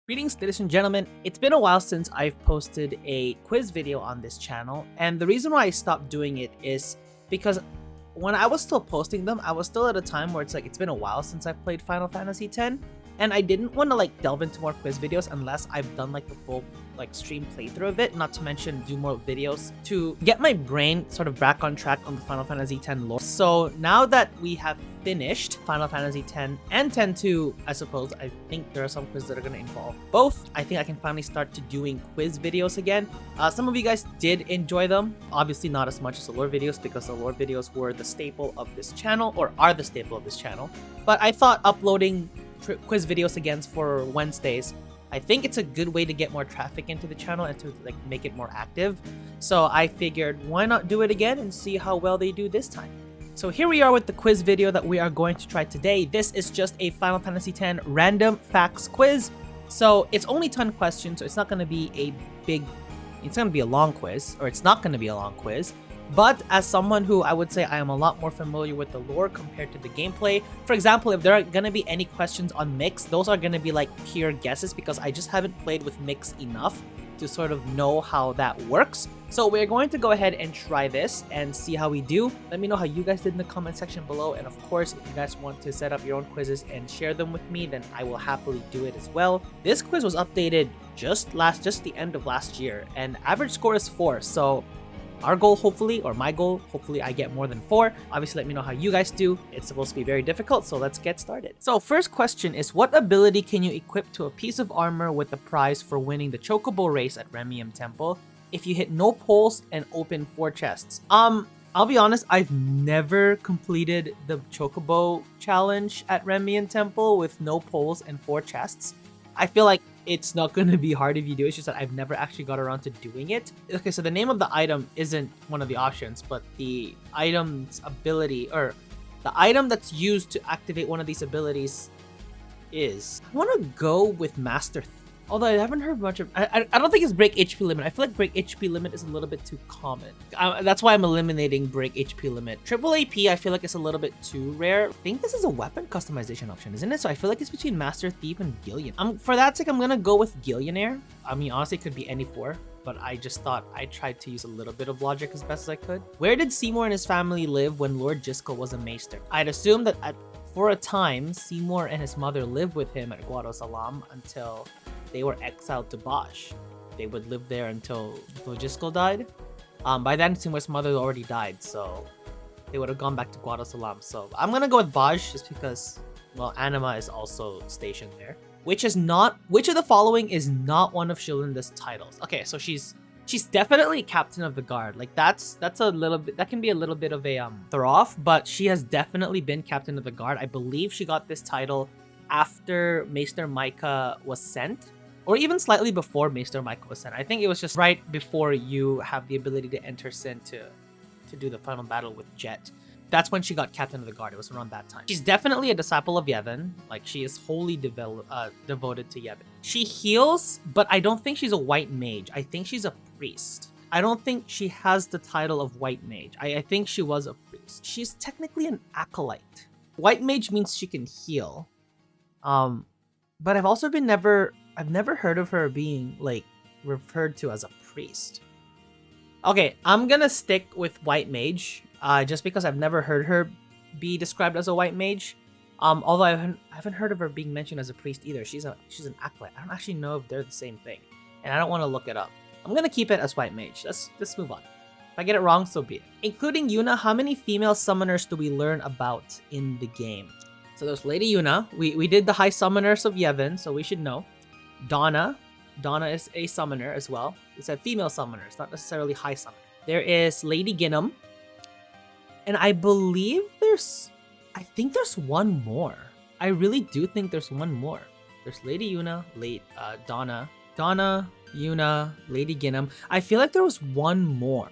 Greetings, ladies and gentlemen. It's been a while since I've posted a quiz video on this channel, and the reason why I stopped doing it is because when I was still posting them, I was still at a time where it's been a while since I've played Final Fantasy X, and I didn't want to delve into more quiz videos unless I've done the full stream playthrough of it, not to mention do more videos to get my brain sort of back on track on the Final Fantasy X lore. So now that we have finished Final Fantasy X and X-2, I suppose, I think there are some quizzes that are going to involve both. I think I can finally start to doing quiz videos again. Some of you guys did enjoy them, obviously not as much as the lore videos because the lore videos were the staple of this channel, or are the staple of this channel. But I thought uploading quiz videos again for Wednesdays, I think it's a good way to get more traffic into the channel and to make it more active. So I figured, why not do it again and see how well they do this time. So here we are with the quiz video that we are going to try today. This is just a Final Fantasy X random facts quiz. So it's only 10 questions, so it's not going to be it's going to be a long quiz, or it's not going to be a long quiz. But as someone who I would say I am a lot more familiar with the lore compared to the gameplay, for example, if there are going to be any questions on Mix, those are going to be pure guesses because I just haven't played with Mix enough to sort of know how that works. So we're going to go ahead and try this and see how we do. Let me know how you guys did in the comment section below, and of course, if you guys want to set up your own quizzes and share them with me, then I will happily do it as well. This quiz was updated just the end of last year, and average score is 4, so our goal, hopefully, or my goal, hopefully I get more than 4. Obviously, let me know how you guys do. It's supposed to be very difficult, so let's get started. So first question is, what ability can you equip to a piece of armor with the prize for winning the Chocobo race at Remium Temple if you hit no poles and open 4 chests? I'll be honest, I've never completed the Chocobo challenge at Remium Temple with no poles and 4 chests. I feel like it's not going to be hard if you do it. It's just that I've never actually got around to doing it. Okay, so the name of the item isn't one of the options, but the item's ability, or the item that's used to activate one of these abilities is... I want to go with Master although I haven't heard much of... I don't think it's Break HP Limit. I feel like Break HP Limit is a little bit too common. That's why I'm eliminating Break HP Limit. Triple AP, I feel like it's a little bit too rare. I think this is a weapon customization option, isn't it? So I feel like it's between Master Thief and Gillian. For that sake, I'm gonna go with Gillionaire. I mean, honestly, it could be any 4, but I just thought I tried to use a little bit of logic as best as I could. Where did Seymour and his family live when Lord Jiskel was a maester? I'd assume that for a time, Seymour and his mother lived with him at Guadosalam until they were exiled to Bosch. They would live there until Jiskel died. By then, Seymour's mother already died, so they would have gone back to Guadosalam. So I'm gonna go with Bosch just because, well, Anima is also stationed there. Which is not... Which of the following is not one of Shilinda's titles? Okay, so she's definitely captain of the guard. That's a little bit... That can be a little bit of a throw off, but she has definitely been captain of the guard. I believe she got this title after Maester Micah was sent, or even slightly before Maester Micah was sent. I think it was just right before you have the ability to enter Sin to do the final battle with Jet. That's when she got captain of the guard. It was around that time. She's definitely a disciple of Yevon. She is wholly devoted to Yevon. She heals, but I don't think she's a white mage. I think she's a priest. I don't think she has the title of white mage. I think she was a priest. She's technically an acolyte. White mage means she can heal. But I've never heard of her being referred to as a priest. Okay, I'm gonna stick with white mage, just because I've never heard her be described as a white mage. Although I haven't heard of her being mentioned as a priest either. She's an acolyte. I don't actually know if they're the same thing, and I don't want to look it up. I'm gonna keep it as white mage. Let's move on. If I get it wrong, so be it. Including Yuna, how many female summoners do we learn about in the game? So there's Lady Yuna. We did the high summoners of Yevon, so we should know. Donna is a summoner as well. It's a female summoners, not necessarily high summoner. There is Lady Ginham. And I believe I think there's one more. I really do think there's one more. There's Lady Yuna, Donna, Yuna, Lady Ginham. I feel like there was one more.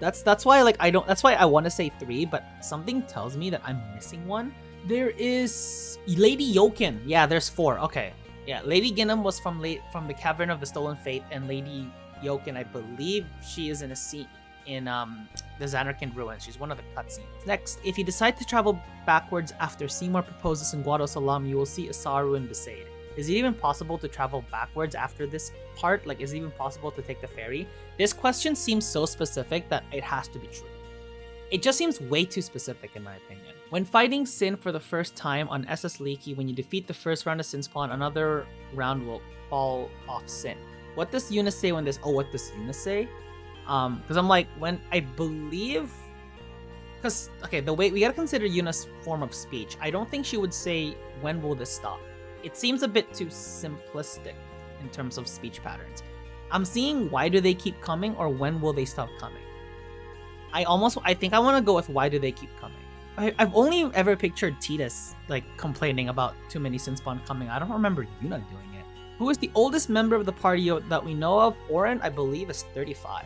That's why I want to say 3, but something tells me that I'm missing one. There is Lady Yoken. Yeah, there's 4. Okay. Yeah, Lady Ginham was from the Cavern of the Stolen Faith, and Lady Yoken, I believe she is in a scene in the Zanarkand ruins. She's one of the cutscenes. Next, if you decide to travel backwards after Seymour proposes in Guadosalam, you will see Isaru and Besaid. Is it even possible to travel backwards after this part? Like, is it even possible to take the ferry? This question seems so specific that it has to be true. It just seems way too specific in my opinion. When fighting Sin for the first time on SS Leaky, when you defeat the first round of Sin spawn, another round will fall off Sin. What does Yuna say when this? Oh, what does Yuna say? Because I'm like, when I believe, because okay, the way we gotta consider Yuna's form of speech. I don't think she would say, when will this stop? It seems a bit too simplistic in terms of speech patterns. I'm seeing why do they keep coming or when will they stop coming? I think I want to go with why do they keep coming. I've only ever pictured Tidus like complaining about too many Sin spawn coming. I don't remember Yuna doing it. Who is the oldest member of the party that we know of? Oren, I believe, is 35.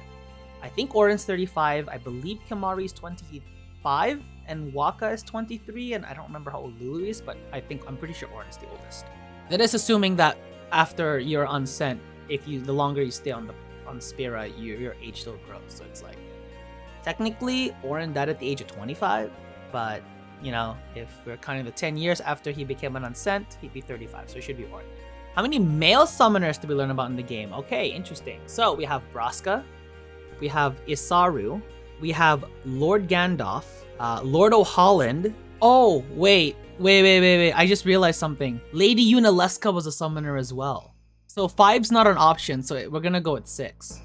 I think Oren's 35. I believe Kimari's 25 and Waka is 23, and I don't remember how old Lulu is, but I'm pretty sure Oren is the oldest. That is assuming that after you're on Scent, the longer you stay on Spira, your age still grows. So it's like, technically, Oren died at the age of 25, but, you know, if we're counting the 10 years after he became an Unsent, he'd be 35, so it should be Oren. How many male summoners did we learn about in the game? Okay, interesting. So we have Braska, we have Isaru, we have Lord Gandalf, Lord O'Holland. Oh, wait. I just realized something. Lady Yunalesca was a summoner as well. So 5's not an option, so we're gonna go with 6.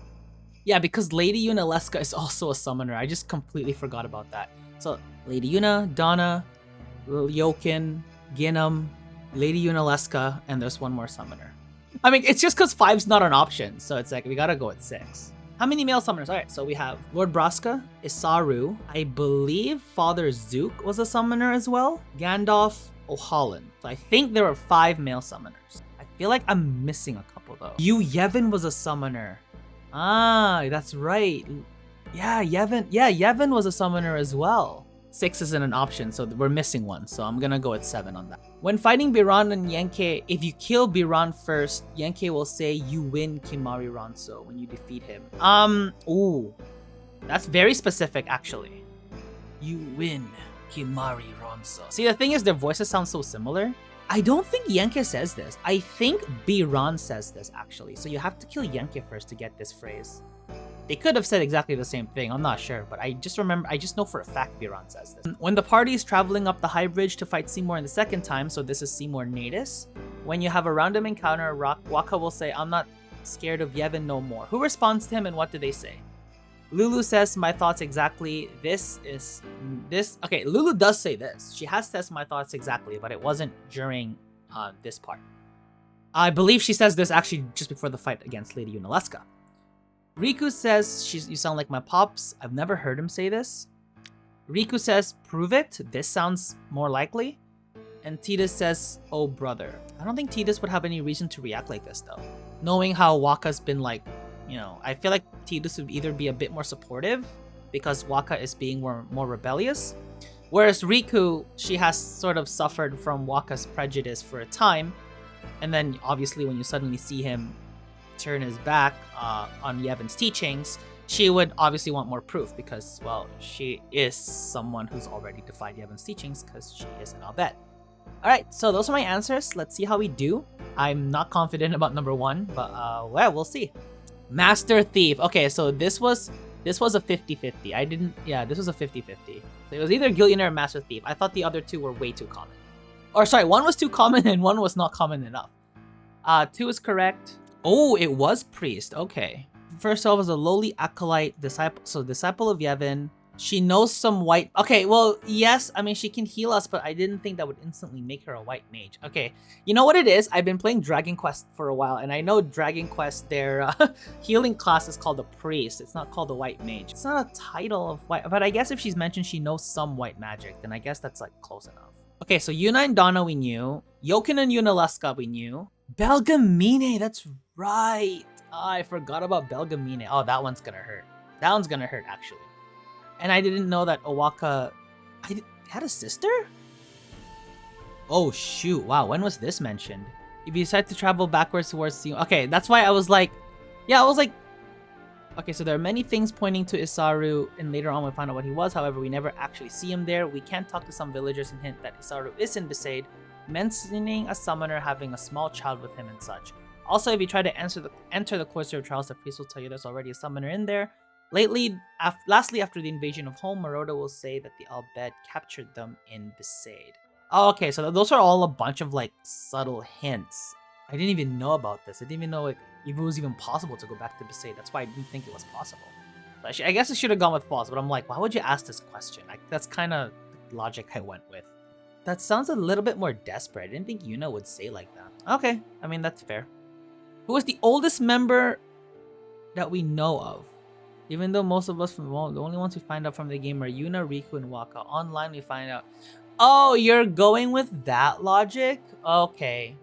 Yeah, because Lady Yunalesca is also a summoner. I just completely forgot about that. So Lady Yuna, Donna, Yokin, Ginam, Lady Yunalesca, and there's one more summoner. I mean, it's just because 5's not an option, so it's like we gotta go with 6. How many male summoners? Alright, so we have Lord Braska, Isaru, I believe Father Zook was a summoner as well, Gandalf, O'Holland. So I think there were 5 male summoners. I feel like I'm missing a couple though. Yevon was a summoner. Ah, that's right. Yeah, Yevon was a summoner as well. 6 isn't an option, so we're missing one. So I'm gonna go with 7 on that. When fighting Biran and Yenke, if you kill Biran first, Yenke will say you win Kimari Ronso when you defeat him. Ooh. That's very specific actually. You win Kimari Ronso. See, the thing is their voices sound so similar. I don't think Yenke says this. I think Biran says this actually. So you have to kill Yenke first to get this phrase. They could have said exactly the same thing, I'm not sure, but I just know for a fact Biran says this. When the party is traveling up the high bridge to fight Seymour in the second time, so this is Seymour Natus, when you have a random encounter, Waka will say, I'm not scared of Yevon no more. Who responds to him and what do they say? Lulu says, my thoughts exactly, okay, Lulu does say this. She has said my thoughts exactly, but it wasn't during this part. I believe she says this actually just before the fight against Lady Yunalesca. Riku says, you sound like my pops. I've never heard him say this. Riku says, prove it. This sounds more likely. And Tidus says, oh brother. I don't think Tidus would have any reason to react like this though. Knowing how Waka's been like, you know, I feel like Tidus would either be a bit more supportive because Waka is being more rebellious. Whereas Riku, she has sort of suffered from Waka's prejudice for a time. And then obviously when you suddenly see him turn his back on Yevon's teachings, she would obviously want more proof because, well, she is someone who's already defied Yevon's teachings because she is an Albed. Alright, so those are my answers. Let's see how we do. I'm not confident about number 1, but well, we'll see. Master Thief. Okay, so this was a 50-50. This was a 50-50. So it was either Gillionaire or Master Thief. I thought the other 2 were way too common. Or sorry, 1 was too common and 1 was not common enough. 2 is correct. Oh, it was Priest. Okay. First off, was a lowly acolyte, disciple of Yevon. She knows some white... Okay, well, yes, I mean, she can heal us, but I didn't think that would instantly make her a white mage. Okay, you know what it is? I've been playing Dragon Quest for a while, and I know Dragon Quest, their healing class is called a Priest. It's not called a white mage. It's not a title of white... But I guess if she's mentioned she knows some white magic, then I guess that's, like, close enough. Okay, so Yuna and Donna we knew. Yokin and Yunalesca we knew. Belgamine, that's right. I forgot about Belgamine. Oh, that one's gonna hurt. That one's gonna hurt, actually. And I didn't know that Owaka had a sister? Oh, shoot. Wow, when was this mentioned? If you decide to travel backwards towards the... Okay, that's why I was like... Yeah, I was like... Okay, so there are many things pointing to Isaru, and later on we find out what he was. However, we never actually see him there. We can talk to some villagers and hint that Isaru is in Besaid. mentioning a summoner having a small child with him and such. Also, if you try to enter the Cloister of Trials, the priest will tell you there's already a summoner in there. Lastly, after the invasion of home, Maroda will say that the Al-Bhed captured them in Besaid. Oh, okay, so those are all a bunch of like subtle hints. I didn't even know about this. I didn't even know if it was even possible to go back to Besaid. That's why I didn't think it was possible. I guess I should have gone with false, but I'm like, why would you ask this question? That's kind of the logic I went with. That sounds a little bit more desperate. I didn't think Yuna would say like that. Okay, I mean, that's fair. Who is the oldest member that we know of? Even though most of us, the only ones we find out from the game are Yuna, Riku, and Waka. Online, we find out. Oh, you're going with that logic? Okay.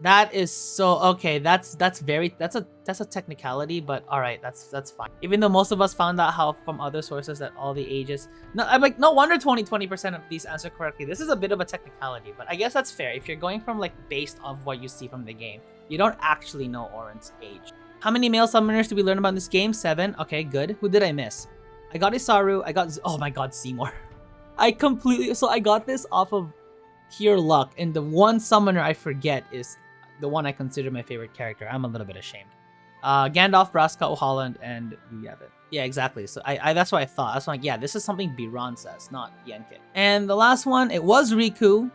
That is so okay. That's a technicality, but all right, that's fine. Even though most of us found out how from other sources that all the ages. No, I'm like, no wonder 20% of these answer correctly. This is a bit of a technicality, but I guess that's fair. If you're going from like based off what you see from the game, you don't actually know Auron's age. How many male summoners did we learn about in this game? 7. Okay, good. Who did I miss? I got Isaru. I got oh my god, Seymour. I got this off of pure luck, and the one summoner I forget is the one I consider my favorite character. I'm a little bit ashamed. Gandalf, Braska, Holland, and Yavin. Yeah, exactly. So I that's what I thought. That's like, yeah, this is something Biran says, not Yenke. And the last one, it was Riku,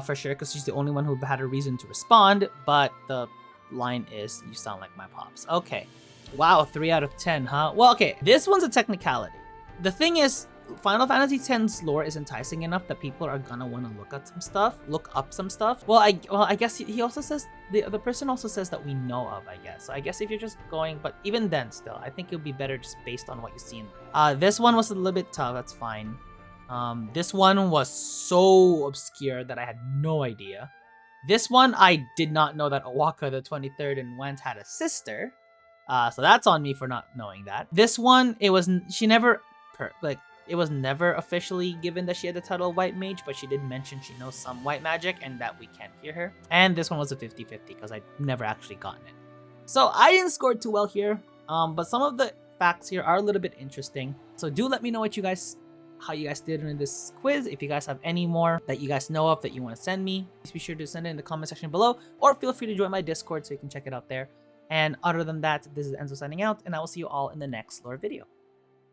for sure, because she's the only one who had a reason to respond. But the line is, "You sound like my pops." Okay. Wow, 3 out of 10, huh? Well, okay. This one's a technicality. The thing is, Final Fantasy X's lore is enticing enough that people are gonna want to look up some stuff. Well, I guess he also says the person also says that we know of. I guess. So I guess if you're just going, but even then, still, I think it would be better just based on what you see. This one was a little bit tough. That's fine. This one was so obscure that I had no idea. This one I did not know that Owaka the 23rd and Went had a sister. So that's on me for not knowing that. This one, it was it was never officially given that she had the title of White Mage, but she did mention she knows some white magic and that we can't hear her. And this one was a 50-50 because I never actually gotten it. So I didn't score too well here, but some of the facts here are a little bit interesting. So do let me know how you guys did in this quiz. If you guys have any more that you guys know of that you want to send me, please be sure to send it in the comment section below, or feel free to join my Discord so you can check it out there. And other than that, this is Enzo signing out, and I will see you all in the next lore video.